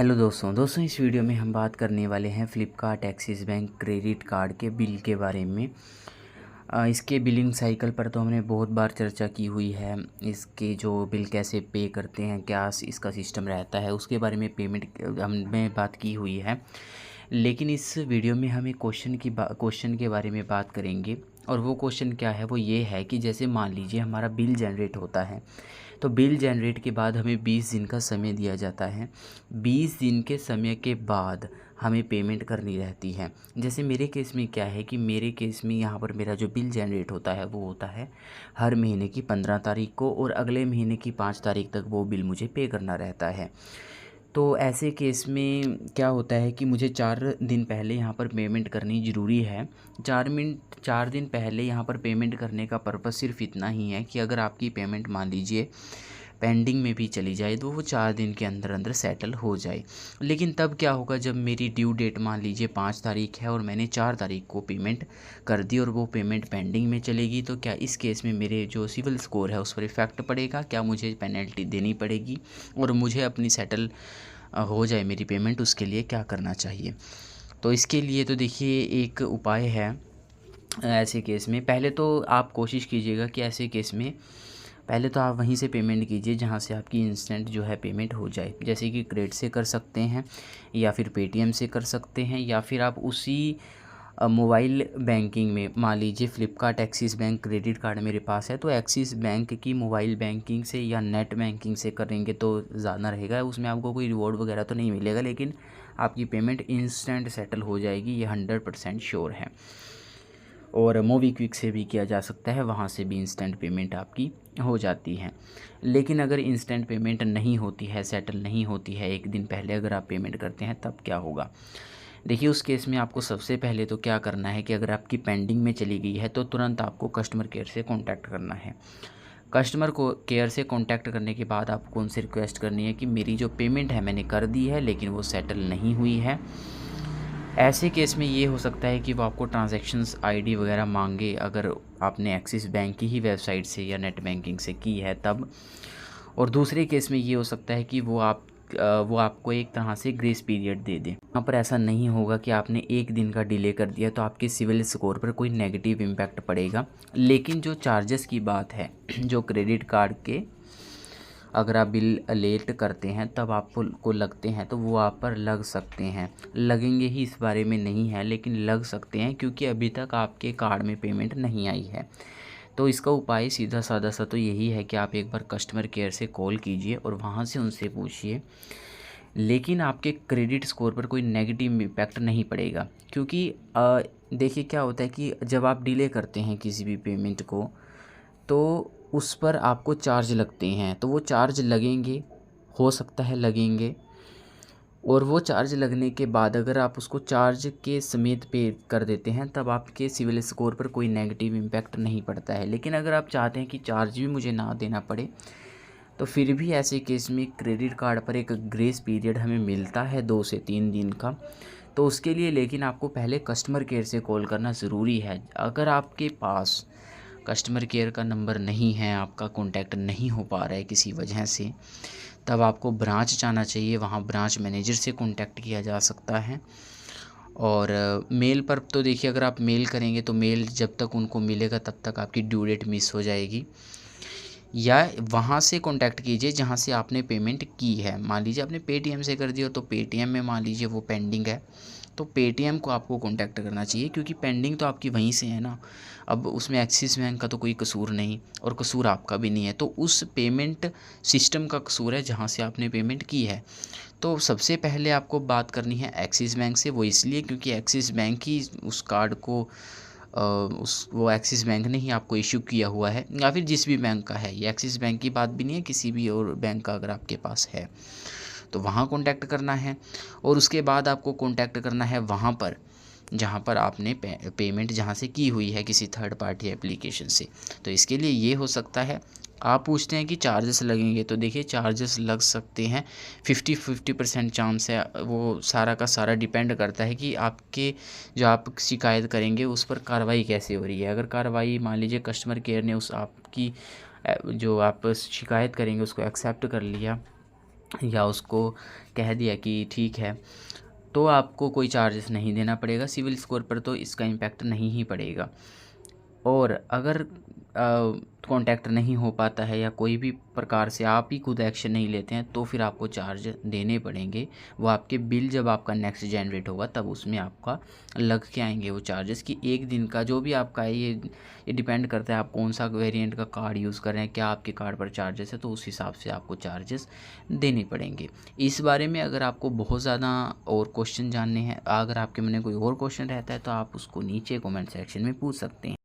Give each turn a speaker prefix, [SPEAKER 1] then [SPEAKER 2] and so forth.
[SPEAKER 1] दोस्तों इस वीडियो में हम बात करने वाले हैं Flipkart axis bank credit card के बिल के बारे में। इसके बिलिंग साइकिल पर तो हमने बहुत बार चर्चा की हुई है। इसके जो बिल कैसे पे करते हैं, क्या इसका सिस्टम रहता है, उसके बारे में पेमेंट हमने बात की हुई है। लेकिन इस वीडियो में हम एक क्वेश्चन के बारे में बात करेंगे। और वो क्वेश्चन क्या है, वो ये है कि जैसे मान लीजिए हमारा बिल जनरेट होता है, तो बिल जनरेट के बाद हमें 20 दिन का समय दिया जाता है। 20 दिन के समय के बाद हमें पेमेंट करनी रहती है। जैसे मेरे केस में क्या है कि मेरे केस में यहाँ पर मेरा जो बिल जनरेट होता है वो होता है हर महीने की 15 तारीख को, और अगले महीने की 5 तारीख तक वो बिल मुझे पे करना रहता है। तो ऐसे केस में क्या होता है कि मुझे 4 दिन पहले यहाँ पर पेमेंट करनी ज़रूरी है। 4 दिन पहले यहाँ पर पेमेंट करने का पर्पस सिर्फ इतना ही है कि अगर आपकी पेमेंट मान लीजिए पेंडिंग में भी चली जाए तो वो 4 दिन के अंदर अंदर सेटल हो जाए। लेकिन तब क्या होगा, जब मेरी ड्यू डेट मान लीजिए 5 तारीख है और मैंने 4 तारीख को पेमेंट कर दी और वो पेमेंट पेंडिंग में चलेगी, तो क्या इस केस में मेरे जो सिविल स्कोर है उस पर इफ़ेक्ट पड़ेगा? क्या मुझे पेनल्टी देनी पड़ेगी? और मुझे अपनी सेटल हो जाए मेरी पेमेंट, उसके लिए क्या करना चाहिए? तो इसके लिए तो देखिए एक उपाय है। ऐसे केस में पहले तो आप कोशिश कीजिएगा कि ऐसे केस में पहले तो आप वहीं से पेमेंट कीजिए जहाँ से आपकी इंस्टेंट जो है पेमेंट हो जाए। जैसे कि क्रेडिट से कर सकते हैं, या फिर पेटीएम से कर सकते हैं, या फिर आप उसी मोबाइल बैंकिंग में मान लीजिए Flipkart axis bank credit card मेरे पास है, तो एक्सिस बैंक की मोबाइल बैंकिंग से या नेट बैंकिंग से करेंगे तो ज़्यादा रहेगा। उसमें आपको कोई रिवॉर्ड वगैरह तो नहीं मिलेगा, लेकिन आपकी पेमेंट इंस्टेंट सेटल हो जाएगी, ये 100% श्योर है। और मोबीक्विक से भी किया जा सकता है, वहाँ से भी इंस्टेंट पेमेंट आपकी हो जाती है। लेकिन अगर इंस्टेंट पेमेंट नहीं होती है, सेटल नहीं होती है, एक दिन पहले अगर आप पेमेंट करते हैं, तब क्या होगा? देखिए उस केस में आपको सबसे पहले तो क्या करना है कि अगर आपकी पेंडिंग में चली गई है तो तुरंत आपको कस्टमर केयर से कांटेक्ट करना है। कस्टमर को केयर से कांटेक्ट करने के बाद आपको उनसे रिक्वेस्ट करनी है कि मेरी जो पेमेंट है मैंने कर दी है, लेकिन वो सेटल नहीं हुई है। ऐसे केस में ये हो सकता है कि वो आपको ट्रांजैक्शंस आईडी वगैरह मांगे, अगर आपने एक्सिस बैंक की ही वेबसाइट से या नेट बैंकिंग से की है तब। और दूसरे केस में ये हो सकता है कि वो आपको एक तरह से ग्रेस पीरियड दे दें। यहाँ पर ऐसा नहीं होगा कि आपने एक दिन का डिले कर दिया तो आपके सिविल स्कोर पर कोई नेगेटिव इम्पैक्ट पड़ेगा। लेकिन जो चार्जेस की बात है, जो क्रेडिट कार्ड के अगर आप बिल लेट करते हैं तब आपको लगते हैं, तो वो आप पर लग सकते हैं। लगेंगे ही इस बारे में नहीं है, लेकिन लग सकते हैं, क्योंकि अभी तक आपके कार्ड में पेमेंट नहीं आई है। तो इसका उपाय सीधा साधा सा तो यही है कि आप एक बार कस्टमर केयर से कॉल कीजिए और वहाँ से उनसे पूछिए। लेकिन आपके क्रेडिट स्कोर पर कोई नेगेटिव इम्पैक्ट नहीं पड़ेगा, क्योंकि देखिए क्या होता है कि जब आप डिले करते हैं किसी भी पेमेंट को, तो उस पर आपको चार्ज लगते हैं। तो वो चार्ज लगेंगे, हो सकता है लगेंगे, और वो चार्ज लगने के बाद अगर आप उसको चार्ज के समेत पे कर देते हैं तब आपके सिविल स्कोर पर कोई नेगेटिव इम्पैक्ट नहीं पड़ता है। लेकिन अगर आप चाहते हैं कि चार्ज भी मुझे ना देना पड़े, तो फिर भी ऐसे केस में क्रेडिट कार्ड पर एक ग्रेस पीरियड हमें मिलता है 2 से 3 दिन का। तो उसके लिए लेकिन आपको पहले कस्टमर केयर से कॉल करना ज़रूरी है। अगर आपके पास कस्टमर केयर का नंबर नहीं है, आपका कॉन्टैक्ट नहीं हो पा रहा है किसी वजह से, तब आपको ब्रांच जाना चाहिए। वहाँ ब्रांच मैनेजर से कॉन्टैक्ट किया जा सकता है। और मेल पर तो देखिए अगर आप मेल करेंगे तो मेल जब तक उनको मिलेगा तब तक आपकी ड्यू डेट मिस हो जाएगी। या वहाँ से कॉन्टैक्ट कीजिए जहाँ से आपने पेमेंट की है। मान लीजिए आपने पेटीएम से कर दिया तो पेटीएम में मान लीजिए वो पेंडिंग है, तो पेटीएम को आपको कांटेक्ट करना चाहिए, क्योंकि पेंडिंग तो आपकी वहीं से है ना। अब उसमें एक्सिस बैंक का तो कोई कसूर नहीं, और कसूर आपका भी नहीं है, तो उस पेमेंट सिस्टम का कसूर है जहाँ से आपने पेमेंट की है। तो सबसे पहले आपको बात करनी है एक्सिस बैंक से। वो इसलिए क्योंकि एक्सिस बैंक ही उस कार्ड को वो एक्सिस बैंक ने ही आपको इशू किया हुआ है, या फिर जिस भी बैंक का है। ये एक्सिस बैंक की बात भी नहीं है, किसी भी और बैंक का अगर आपके पास है तो वहाँ कॉन्टैक्ट करना है। और उसके बाद आपको कॉन्टैक्ट करना है वहाँ पर जहाँ पर आपने पेमेंट जहाँ से की हुई है किसी थर्ड पार्टी एप्लीकेशन से। तो इसके लिए ये हो सकता है, आप पूछते हैं कि चार्जेस लगेंगे, तो देखिए चार्जेस लग सकते हैं। 50% चांस है। वो सारा का सारा डिपेंड करता है कि आपके जो आप शिकायत करेंगे उस पर कार्रवाई कैसे हो रही है। अगर कार्रवाई मान लीजिए कस्टमर केयर ने उस आपकी जो आप शिकायत करेंगे उसको एक्सेप्ट कर लिया, या उसको कह दिया कि ठीक है, तो आपको कोई चार्जेस नहीं देना पड़ेगा। सिविल स्कोर पर तो इसका इम्पैक्ट नहीं ही पड़ेगा। और अगर कॉन्टैक्ट नहीं हो पाता है या कोई भी प्रकार से आप ही खुद एक्शन नहीं लेते हैं, तो फिर आपको चार्ज देने पड़ेंगे। वो आपके बिल जब आपका नेक्स्ट जनरेट होगा तब उसमें आपका लग के आएंगे वो चार्जेस, कि एक दिन का जो भी आपका है, ये डिपेंड करता है आप कौन सा वेरिएंट का कार्ड यूज़ कर रहे हैं, क्या आपके कार्ड पर चार्जेस है, तो उस हिसाब से आपको चार्जेस देने पड़ेंगे। इस बारे में अगर आपको बहुत ज़्यादा और क्वेश्चन जानने हैं, अगर आपके मन में कोई और क्वेश्चन रहता है, तो आप उसको नीचे कमेंट सेक्शन में पूछ सकते हैं।